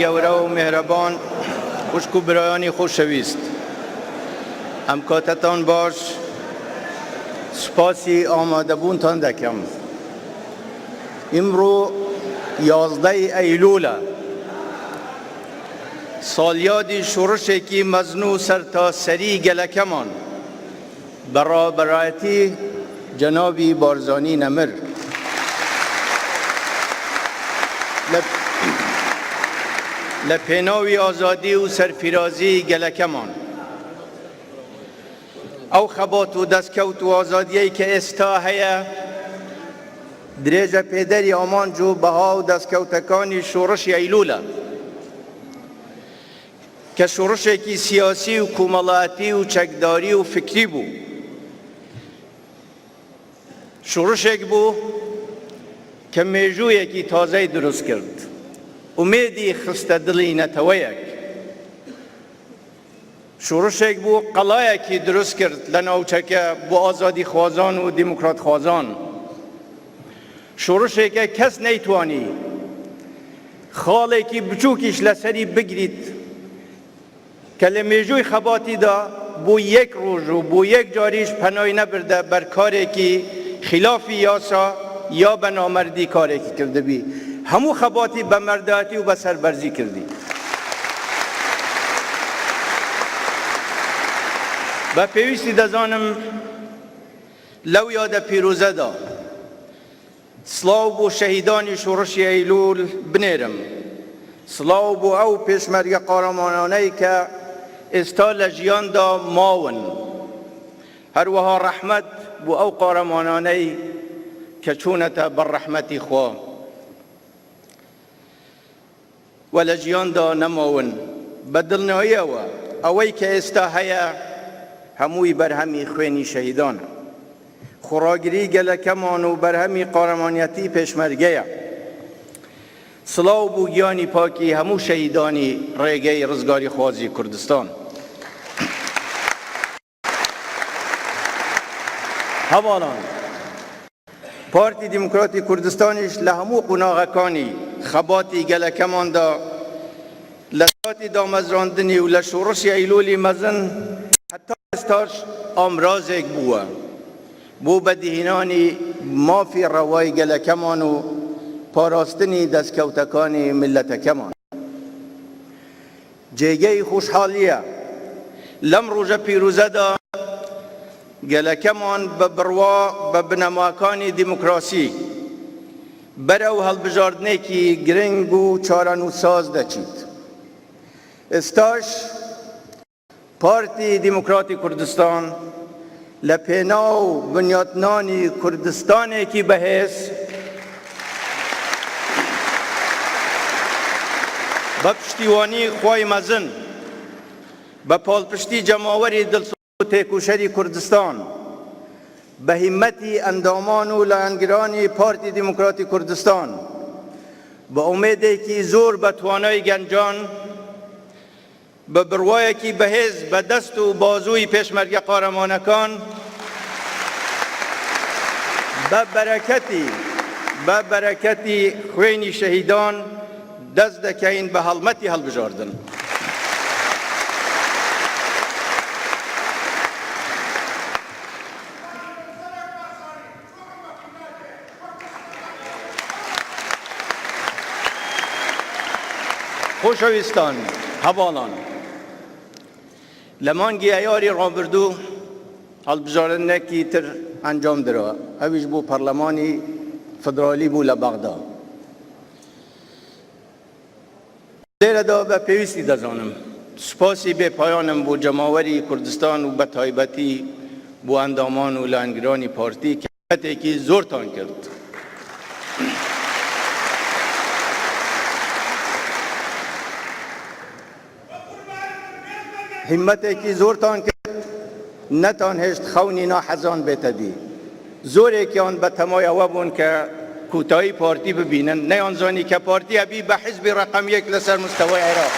گەورە و مهرەبان خوشک و برایانی خۆشەویست ئەم کاتەتان باش سپاسی ئامادەبوونتان دەکەم. ئیمڕۆ 11 ئەیلوولە، ساڵیادی شۆڕشێکی مەزن و سەرتاسەری گەلەکەمان بەڕابەرایەتی جەنابی بارزانی نەمر. لە پێناوی ئازادی و سەرفیرازی گەلەکەمان ئەو خەبات و دەستکەوت و ئازادیەی کە ئێستا هەیە درێژە پێدەری ئامانج و بەها و دەستکەوتەکانی شۆڕشی ئەیلوولە کە شۆڕشێکی سیاسی و کۆمەڵایەتی و چەکداری و فکری بوو. شۆڕشێک بوو کە مێژوویەکی تازەی دروست کرد، ئومێدی خستە دڵی نەتەوەیەک. شۆڕشێک بوو قەڵایەکی دروست کرد لە ناوچەکە بۆ ئازادی خوازان و دیموکرات خوازان. شۆڕشێکە کەس نەیتوانی خاڵێکی بچووکیش لەسەری بگریت کە لە مێژووی خەباتیدا بۆ یەک ڕۆژ و بۆ یەک جاریش پەنای نەبردە بەر کارێکی خلافی یاسا یا بە نامەردی کارێکی کردبی. هەموو خەباتی بە مەردایەتی و بە سەربەرزی کردی. بە پێویستی دەزانم لەو یادە پیرۆزەدا سڵاو بۆ شەهیدانی شۆڕشی ئەیلوول بنێرم، سڵاو بۆ ئەو پێشمەرگە قارەمانانەی کە ئێستا لە ژیاندا ماون، هەروەها ڕەحمەت بۆ ئەو قارەمانانەی کە چوونەتە بەڕەحمەتی خوا و لە ژیاندا نەماون. بە دڵنیاییەوە ئەوەی کە ئێستا هەیە هەمووی بەرهەمی خوێنی شەهیدانە، خوڕاگیری گەلەکەمان و بەرهەمی قارەمانیەتی پێشمەرگەیە. سڵاو بوو گیانی پاکی هەموو شەهیدانی ڕێگەی ڕزگاری خوازی کوردستان. هەواڵان پارتی دیموکراتی کوردستانیش لە هەموو قوناغەکانی خەباتی گەلەکەماندا لە کاتی دامەزراندنی و لە شۆڕشی ئەیلوولی مەزن هەتا ئێستاش ئامرازێک بووە بۆ بەدیهێنانی مافی ڕەوای گەلەکەمان و پاراستنی دەستکەوتەکانی ملەتەکەمان. جێگەی خۆشحاڵیە لەم ڕۆژە پیرۆزەدا گەلەکەمان بە بڕوا بە بنەماکانی دیموکراسی بەرەو هەڵبژاردنێکی گرنگ و چارەنووساز دەچیت. ئێستاش پارتی دیموکراتی کوردستان لە پێناو بنیاتنانی کوردستانێکی بەهێز بە پشتیوانی خوای مەزن بە پاڵپشتی جەماوەری دڵسۆز و تێکوشەری کوردستان بە هیمەتی ئەندامان و لایەنگرانی پارتی دیموکراتی کوردستان بە ئومێدێکی زۆر بە توانای گەنجان بە بڕوایەکی بەهێز بە دەست و بازووی پێشمەرگە قارەمانەکان بە بەرەکەتی خوێنی شەهیدان دەست دەکەین بە هەڵمەتی هەڵبژاردن. خۆشەویستان، هەواڵان لە مانگی ئەیاری ڕابردوو هەڵبژاردنێکی تر ئەنجام درەوە، ئەویش بۆ پەرلەمانی فدرالی بوو لە بەغدا. لێرەدا بە پێویستی دەزانم سوپاسی بێپایانم بۆ جەماوەری کوردستان و بە تایبەتی بۆ ئەندامان و لایەنگرانی پارتی کە هەتێکی زۆرتان کرد. هیمەتێکی زۆرتان کرد، نەتان هێشت خەونی ناحەزان بێتە دی. زۆرێکیان بە تەمای ئەوە بوون کە کوتایی پارتی ببینن، نەیانزانی کە پارتی ئەبی بە حیزبی ڕەقەم یەک لەسەر مستەوای عێراق.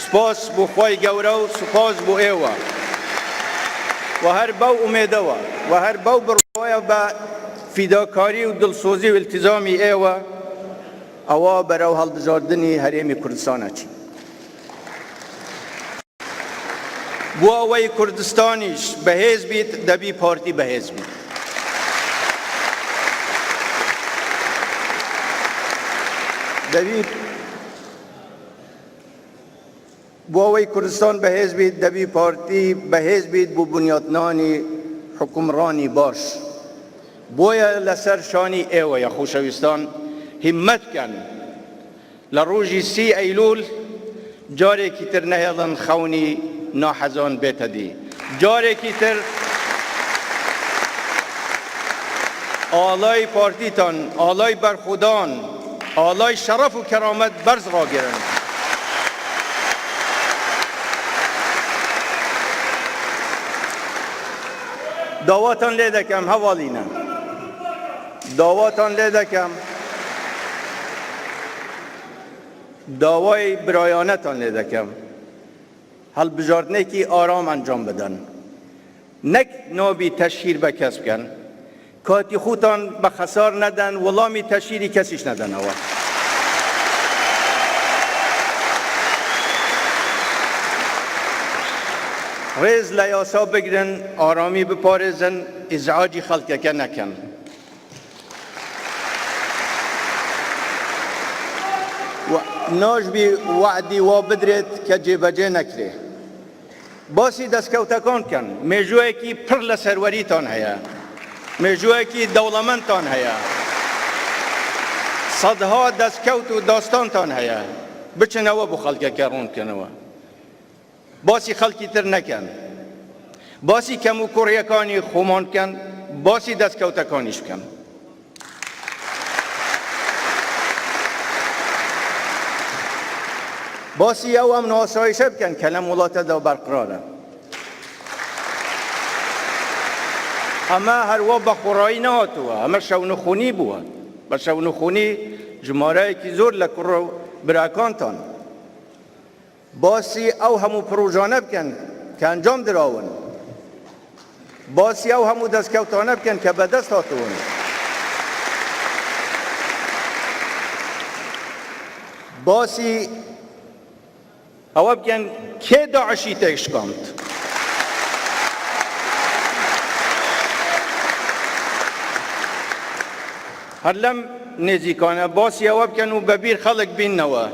سپاس بۆ خوای گەورە و سپاس بۆ ئێوە. و هر باو امیده و هر باو برویا با فیداکاری و دلسوزی و التزامی ایوه اوا برو هەڵبژاردنی هەرێمی کوردستانە چی بۆ ئەوەی کوردستانیش بەهێز بیت دەبی پارتی بەهێز بیت دەبی بۆ ئەوەی کوردستان بەهێز بیت دەبی پارتی بەهێز بیت بۆ بنیاتنانی حکومڕانی باش بۆیە لەسەر شانی ئێوەیە خۆشەویستان هیمەتکەن لە ڕۆژی 30 ئەیلوول جارێکی تر نەهێڵن خەونی ناحەزان بێتە دی جارێکی تر ئاڵای پارتیتان ئاڵای بەرخودان ئاڵای شەڕەف و کەرامەت بەرز ڕاگیرن داواتان لێ دەکەم هەواڵینە داواتان لێ دەکەم داوای برایانەتان لێ دەکەم هەڵبژاردنێکی ئارام ئەنجام بدەن نەک نابی تەشهیر بە کەس بکەن کاتی خۆتان بە خەسار نەدەن وەڵامی تەشهیری کەسیش نەدەنەوە ڕێز لە یاسا بگرن ئارامی بپارێزن ئیزعاجی خەڵکەکە نەکەن ناژبی وعدی وا بدرێت کە جێبەجێ نەکرێ باسی دەستکەوتەکان بکەن مێژوویەکی پڕ لە سەروەریتان هەیە مێژوویەکی دەوڵەمەندتان هەیە سەدها دەستکەوت و داستانتان هەیە بچنەوە بۆ خەڵکەکە ڕوونکەنەوە باسی خەڵکی تر نەکەن باسی کەم و کوڕیەکانی خۆمان بکەن باسی دەستکەوتەکانیش بکەن باسی ئەو ئەمن و ئاسایشە بکەن کە لەم وڵاتەدا بەرقرارە ئەمە هەروە بە خوڕایی نەهاتووە ئەمە شەونخوونی بووە بە شەونخوونی ژمارەیەکی زۆر لە کوڕ و براکانتان باسی ئەو هەموو پرۆژانە بکەن کە ئەنجام دراون باسی ئەو هەموو دەستکەوتانە بکەن کە بەدەست هاتوون باسی ئەوە بکەن کێ داعشی تێکشکاند هەر لەم نێزیکانە باسی ئەوە بکەن و بەبیر خەڵک بیننەوە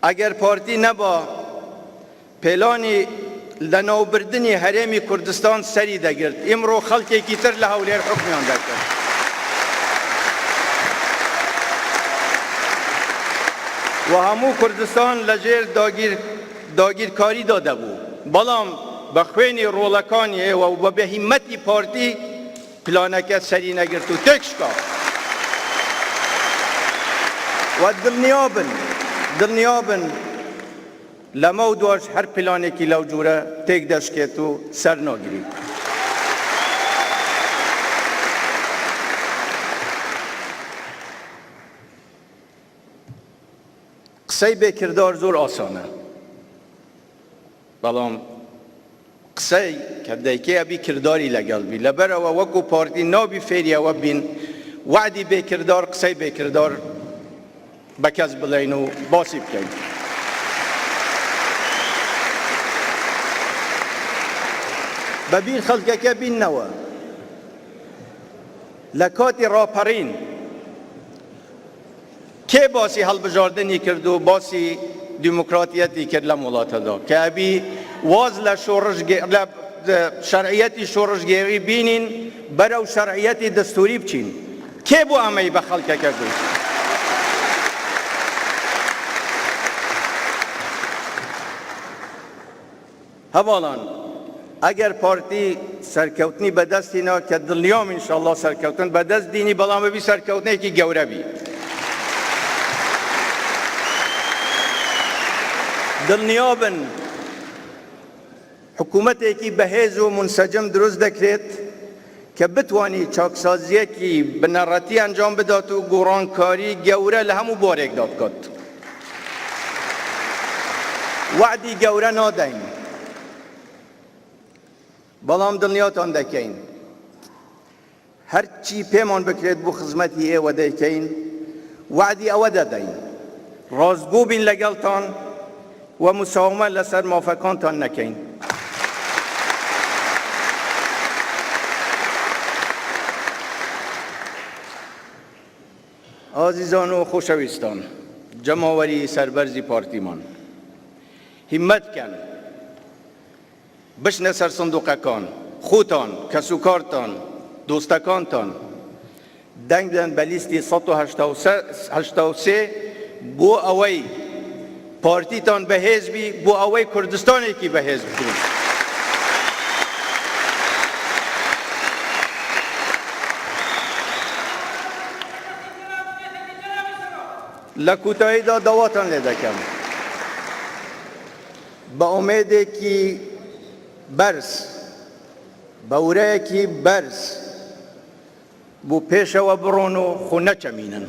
ئەگەر پارتی نەبا پێلانی لە ناوبردنی هەرێمی کوردستان سەری دەگرت ئیمڕۆ خەڵکێکی تر لە هەولێر حکمیان دەکرد و هەموو کوردستان لەژێر داگیرکاریدا دەبوو بەڵام بە خوێنی ڕۆڵەکانی ئێوە و بە بەهیمەتی پارتی پلانەکە سەری نەگرت و تێکشکا و دڵنیابن لەمە و دوش هەر پلانێکی لەو جوورە تێک دەشکێت و سەر ناگیری قسەی بێکردار زۆر ئاسانە بەڵام قسەی کە دەیکەیە بی کرداری لەگەڵ بی لەبەرەوە وەکو پارتی نابی فێریەوە بین وعدی بێکردار قسەی بێکردار بە کەس بڵێین و باسی بکەین بەبیر خەڵکەکە بیننەوە لە کاتی ڕاپەڕین کێ باسی هەڵبژاردنی کرد و باسی دیموکراتیەتی کرد لەم وڵاتەدا کە ئەبی واز لە شەرعیەتی شۆڕژگێری بینین بەرەو شەرعیەتی دەستوری بچین کێ بۆ ئەمەی بە خەڵکەکە گوت هەواڵان ئەگەر پارتی سەرکەوتنی بەدەستینا کە دڵنیام ئینشاءڵڵا سەرکەوتن بەدەست دینی بەڵام ببی سەرکەوتنێکی گەورە بی دڵنیابن حکوومەتێکی بەهێز و منسەجم دروست دەکرێت کە بتوانی چاکسازیەکی بنەڕەتی ئەنجام بدات و گۆڕانکاری گەورە لە هەموو بۆرێکدا بکات وعدی گەورە نادەین بەڵام دڵنیاتان دەکەین هەرچی پێمان بکرێت بۆ خزمەتی ئێوە دەیکەین وعدی ئەوە دەدەین ڕاستگۆ بین لەگەڵتان و مساومە لەسەر مافەکانتان نەکەین. ئازیزان و خۆشەویستان، جەماوەری سەربەرزی پارتیمان، هیممەتکەن بشنە سەر سندوقەکان، خۆتان، کەسوکارتان، دۆستەکانتان دەنگ بدەن بە لیستی 183 بۆ ئەوەی پارتیتان بەهێز بی، بۆ ئەوەی کوردستانێکی بەهێز بکەین. لە کوتاییدا داواتان لێ دەکەم بە ئومێدێکی بەرز، بە ورەیەکی بەرز بۆ پێشەوە بڕۆن و خۆ نەچەمینن.